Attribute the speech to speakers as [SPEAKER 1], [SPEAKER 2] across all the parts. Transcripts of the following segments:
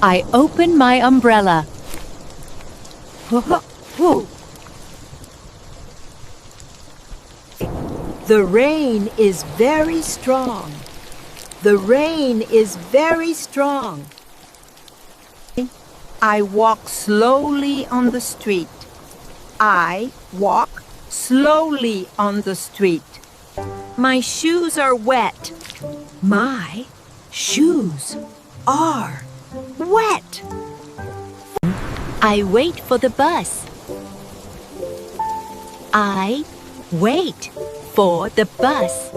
[SPEAKER 1] I open my umbrella.
[SPEAKER 2] The rain is very strong. The rain is very strong. I walk slowly on the street. I walk slowly on the street. My shoes are wet. My shoes are wet.
[SPEAKER 1] I wait for the bus. I wait for the bus.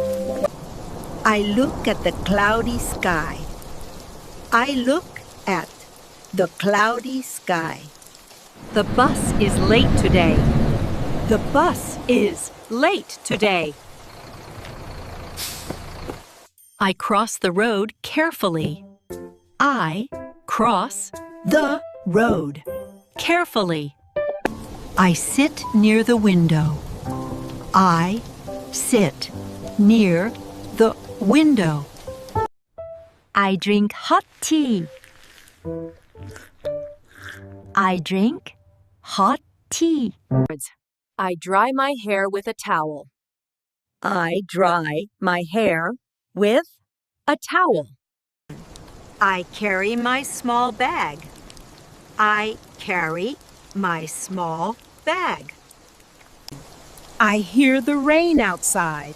[SPEAKER 2] I look at the cloudy sky. I look at the cloudy sky.
[SPEAKER 1] The bus is late today. The bus is late today. I cross the road carefully. I cross
[SPEAKER 2] The road.
[SPEAKER 1] carefully.
[SPEAKER 2] I sit near the window. I sit near the window.
[SPEAKER 1] I drink hot tea. I drink hot tea. I dry my hair with a towel.
[SPEAKER 2] I dry my hair with.
[SPEAKER 1] A towel.
[SPEAKER 2] I carry my small bag. I carry my small bag. I hear the rain outside.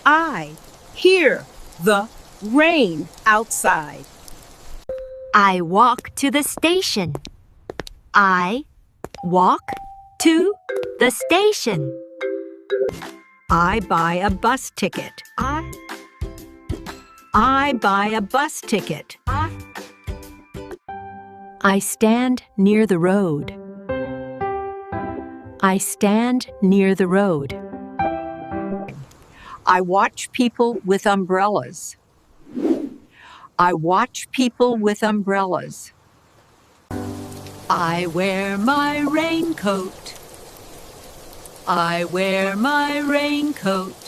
[SPEAKER 2] I hear the rain outside.
[SPEAKER 1] I walk to the station. I walk to the station.
[SPEAKER 2] I buy a bus ticket. I buy a bus ticket.
[SPEAKER 1] I stand near the road. I stand near the road.
[SPEAKER 2] I watch people with umbrellas. I watch people with umbrellas.
[SPEAKER 1] I wear my raincoat. I wear my raincoat.